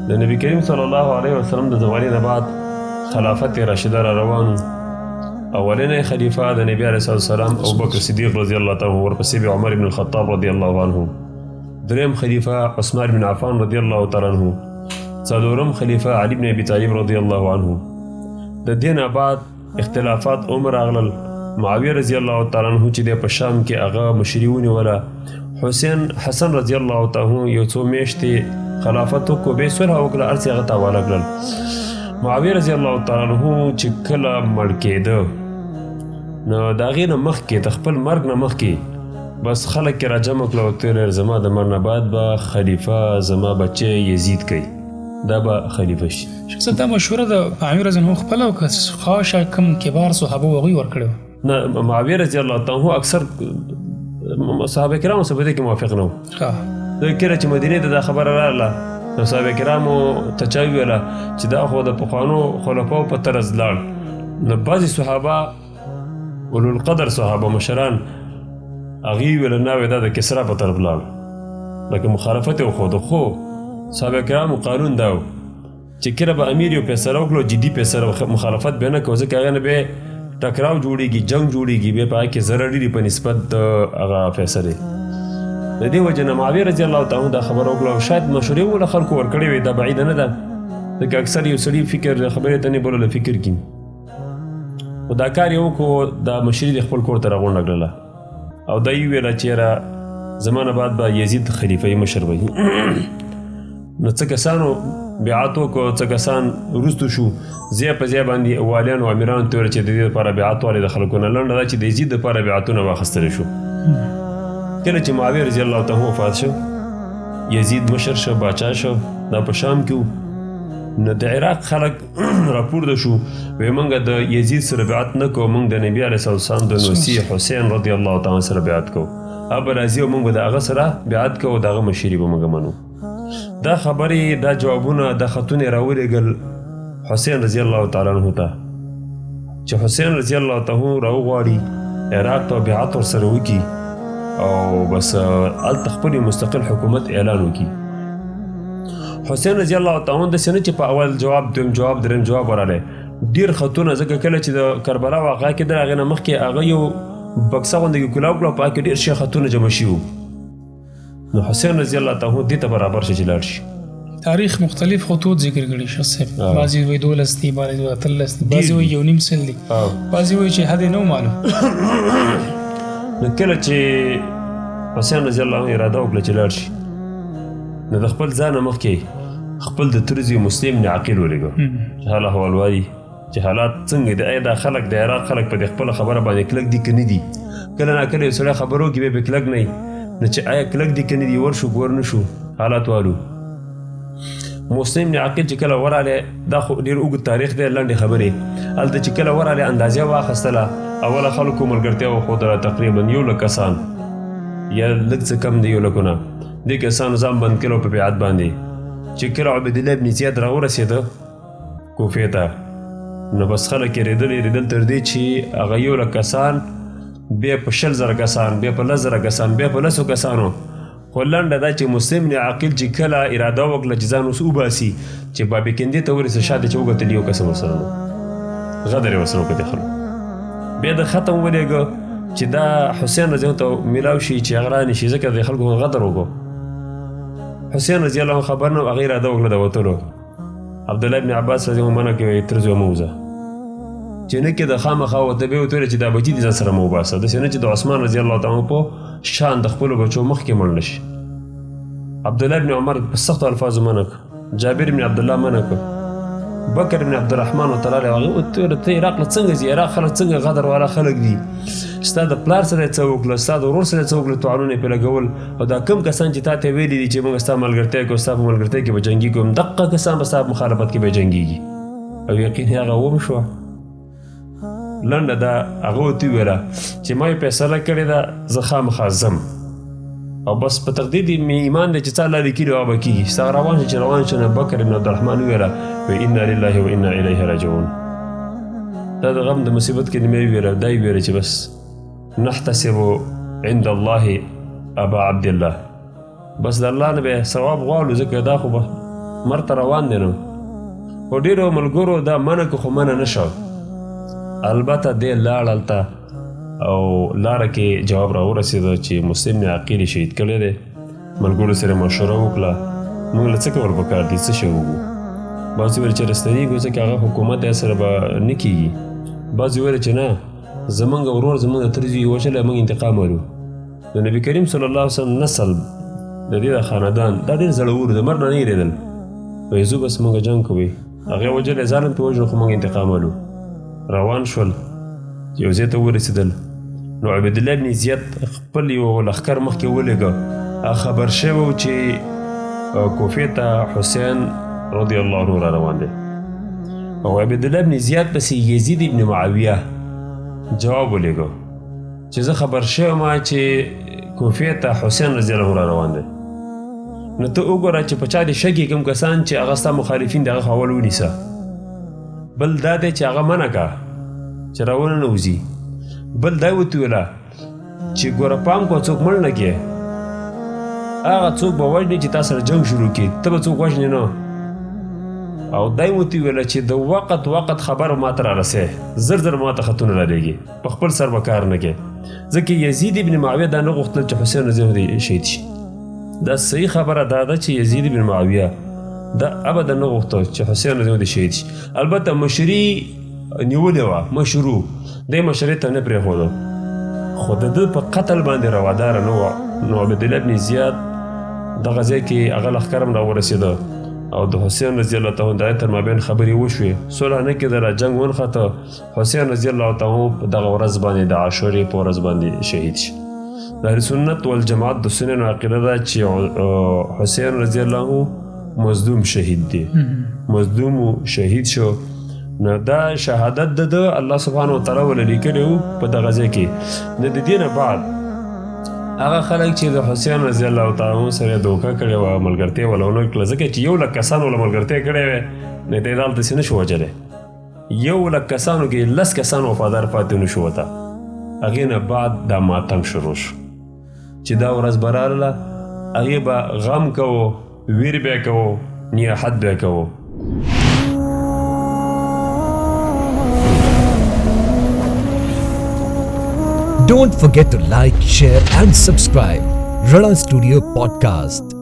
د نبی کریم صلی الله علیه وسلم د زوالي نه بعد خلافت راشده را روان اولنی خلیفه د نبی علیه السلام ابوبکر صدیق رضی الله تعالی عنه ورپسې به عمر بن الخطاب رضی الله عنه دریم خلیفه عثمان بن عفان رضی الله تعالی عنه څلورم خلیفه علی بن ابي طالب رضی الله عنه د دې نه بعد اختلافات عمر اغلل معاویه رضی الله تعالی عنه چې د په شام کې هغه مشري ونیوله حسن رضی الله تعالی عنه یو څو میاشتې خلافت وکړو بیا صلح وکړه هر څه هغه ته حواله کړل معاویه رضی الله تعالی عنه چې کله مړ کېده نو د هغې نه مخکې د خپل مرګ نه مخکې بس خلک یې راجمع کړه ورته ویل زما د مړ نه بعد به خلیفه زما بچی یزید کوي دا به خلیفه شي. شخصا دا مشوره د معاویه رضی الله عنه خپله او که خاصه کوم کبار صحابه هغوی ورکړی نه معاویه رضی الله تعالی عنه اکثر صحابه کرامو سره په دې کې موافق نه وو. کله چې مدینې ته دا خبره راغله نو صحابه کرامو ته چا وویله چې دا خو د پخوانو خلفاو په طرز لاړ نو بعضې صحابه اولوالقدر صحابه مشران هغې ویله نه دا د کسرا په طرف لاړ لکه مخالفت یې وښوده خو صحابه کرامو قانون دا و چې کله به امیر یو فیصله وکړو جدي فیصله مخالفت به نه کوو ځکه هغه نه بیا ټکراو جوړېږي جنګ جوړېږي بیا په هغه کې ضرر ډېري په نسبت د هغه فیصلې د دې وجه نه معاویه رضی الله تعالی دا خبره وکړه او شاید مشورې وله خلکو ورکړې وې دا بعیده نه ده ځکه اکثر یو سړي فکر خبرې ته نه بولله فکر کړي خو دا کار یې وکړو دا مشري د خپل کور ته راغونډه کړله او دا یې ویله چې یاره زما نه بعد به یزید خلیفه مشر به نو څه کسانو بیعت وکړو څه کسان وروستو شو ځای په ځای باندې والیانو او امیرانو ته ویل چې د دې لپاره بیعت والې د خلکو نه لنډه ده چې د یزید دپاره بیعتونه واخیستلی شو. کله چې معاویه رضی الله تعالی وفات شو یزید مشر شو باچا شو دا په شام کې و نو د عراق خلک راپورته شو وایي موږ د یزید سره بیعت نه کوو موږ د نبي علیه السلام د نوسي حسین رضی الله تعالی سره بیعت کوو هغه به راځي او موږ به د هغه سره بیعت کوو د هغه مشري به موږ منو. دا خبرې دا جوابونه دا خطونه یې راولېږل حسین رضی الله تعالی عنه ته چې حسین رضی الله تعالی عنه راوغواړي عراق ته بیعت ورسره وکړي او بس هلته خپل مستقل حکومت اعلان وکړي. حسین رضی الله تعالی عنه داسې نه چې په اول جواب دویم جواب دریم جواب ورغلی ډېر خطونه ځکه کله چې د کربلا واقعه کېده هغې نه مخکې هغه یو بکسه غوندې کولاو کړه په هغه کې ډېر ښه خطونه جمع شوي وو نو حسین رضی الله تعالی عنه دې ته برابر شي چې لاړ شي. تاریخ مختلف خطوط ذکر کړي شخص صاحب بعضې وایي 12 دي بعضې وایي 13 دي بعضې وایي 1.5 سل دي بعضې وایي چې حد یې نه و معلوم. نو کله چې حسین رضی الله عنه اراده وکړه چې لاړ شي نو د خپل ځانه مخکې خپل د ترزي مسلم بن عقیل ولېږه چې حال احوال وایي چې حالات څنګه دي دا خلک د عراق خلک په دې خپله خبره باندې کلک دي که نه دي کله ناکله یو سړی خبره وکړي بیا پې کلک نه وي نو چې آیا کلک دي که نه دي ورشو ګور نه شو حالات والو. مسلم بن عقیل چې کله ورغلی دا خو ډېر اوږد تاریخ دی لنډې خبرې هلته چې کله ورغلی اندازې واخیستله اوله خلکو ملګرتیا وښودله تقریبا 100 کسان یا لږ څه کم دی 100 نه دې کسانو ځان بند کړی په بیعت باندې چې کله عبیدالله ابن زیاد راورسېده کوفې ته نو بس خلک یې ریدل تر دې چې هغه 100 کسان بیا په 20,000 کسان بیا په 10,000 کسان بیا په 100 کسانو خو لنډه دا چې مسلم بن عقیل چې کله اراده وکړه چې ځان اوس وباسي چې بابکندې ته ورسه شاته چې وګتل یو کس ورسره نو غدر یې ورسره وکړ د خلکو بیا د ختم ولېږه چې دا حسین رضی الله ته میلاو شي چې هغه رانشي ځکه د خلکو غدر وکړو. حسین رضی الله عنه خبر نه هغې اراده وکړه د وتلو عبدالله ابن عباس رضی الله عنه کې تر زه مه وځه چې نه کې د خامخا ورته بیا ورته ویل چې دا بچي دې ځان سره مه وباسه داسې نه چې د عثمان رضی الله تعالی عنه په شان د خپلو بچو مخکې مړ نه شي. عبدالله ابن عمر په سختو الفاظو منع کړه جابر ابن عبدالله منع کړه بکر ابن عبدالرحمن ورته راغلی هغې ورته ویل ته عراق له څنګه ځي عراق خلک څنګه غدر والا خلک دي ستا د پلار سره یې څه وکړه ستا د ورور سره یې څه وکړه توعنونه یې پرې لګول او دا کوم کسان چې تا ته ویلي دي چې موږ ستا ملګرتیا کوو ستا په ملګرتیا کې به جنګېږو دقه کسان به ستا په مخالفت کې به جنګېږي او یقین هغه وم شوه لنډه دا هغه ورته وویله چې ما یې فیصله کړې ده زه خامخا ځم او بس په تقدیر دې مې ایمان دی چې څه الله لیکلي هغه به کېږي ستا روان شي چې روان شي نو بکر ابن عبدالرحمن وویله وایي انا لله و انا الیه راجعون دا د غم د مصیبت کې مې وویله دا یې وویله چې بس نحتسب عند الله ابا عبدالله بس د الله نه به ثواب غواړو ځکه دا خو به مرته روان دی نو خو ډېرو ملګرو دا منع که خو منع نه شو البته دی لاړ هلته او لاره کې جواب راورسېده چې مسلم بن عقیل یې شهید کړی دی ملګرو سره مشوره وکړه موږ له څه کول پکار دي څه شی وکړو بعضې ویل چې رستنېږو ځکه هغه حکومت یې سره به نه کېږي بعضې ویل چې نه زمونږ ورور زمونږ د تره زوی یې وژلی موږ انتقام ولو د نبي کریم صلی الله علیه وسلم نسل د دې د خاندان دا ډېر زړور د مرګ نه نه هېرېدل وایي زو بس موږ جنګ کوئ هغې وژلی ظالم پرې وژنو خو موږ انتقام ولو روان شول یو ځای ته ورسېدل نو عبیدالله بن زیاد خپل یو لښکر مخکې ولېږه خبر شوی و چې کوفې ته حسین رضی الله عنه را روان دی او عبیدالله بن زیاد پسې یزید ابن معاویه جواب ولېږه چې زه خبر شوی ما چې کوفې ته حسین رضی الله عنه را روان دی نو ته وګوره چې په چا دې شک یې کوم کسان چې هغه ستا مخالفین د هغه خوا اول ونیسه بل دا دی چې هغه منع که چې راونه نه وځي بل دا یې ورته ویله چې ګوره پام کوه څوک مړ نه کړې هغه څوک به وژنې چې تا سره جنګ شروع کړي ته به څوک وژنې نه او دا یې ورته ویله چې د وقت خبر ما ته رارسې زر زر ما ته خطونه رالېږي په خپل سر به کار نه کوې ځکه یزید ابن معاویه دا نه غوښتل چې حسین رضی الله عنه شهید شي دا صحیح خبره دا ده چې یزید ابن معاویه دا ابدا نه غوښتل چې حسین رضی الله عنه شهید شي البته مشري نیولې وه مشرو دی مشرۍ ته نه پرېښودو خو د ده په قتل باندې رواداره نه وه نو عبیدالله بن زیاد دغه ځای کې هغه لښکر هم راورسېده او د حسین رضی الله تعالی عنه تر مابین خبرې وشوې صلح نه کېدله جنګ ونښته حسین رضی الله تعالی په دغه ورځ باندې د عاشورې په ورځ باندې شهید شي د اهل سنت والجماعت د سننو عقیده ده چې حسین رضی الله عنه مظلوم شهید دی مظلوم شهید شو نو دا شهادت د الله سبحانه وتعالی ولې لیکلی و په دغه ځای کې نو د دې نه بعد هغه خلک چې د حسین رضی الله تعالی عنه سره دوکه کړې وه ملګرتیا وله ونه کړله ځکه چې 100,000 کسان وله ملګرتیا کړې وې نو دی دلته نه شو وژلی 100,000 کسانو کې 10 کسان وفادار پاتې نه شو ورته هغې نه بعد دا ماتم شروع شو چې دا ورځ به راغله هغې به غم کوو ویر به یې کوو نیاحت به یې کوو Don't forget to like, share and subscribe. Rana Studio Podcast.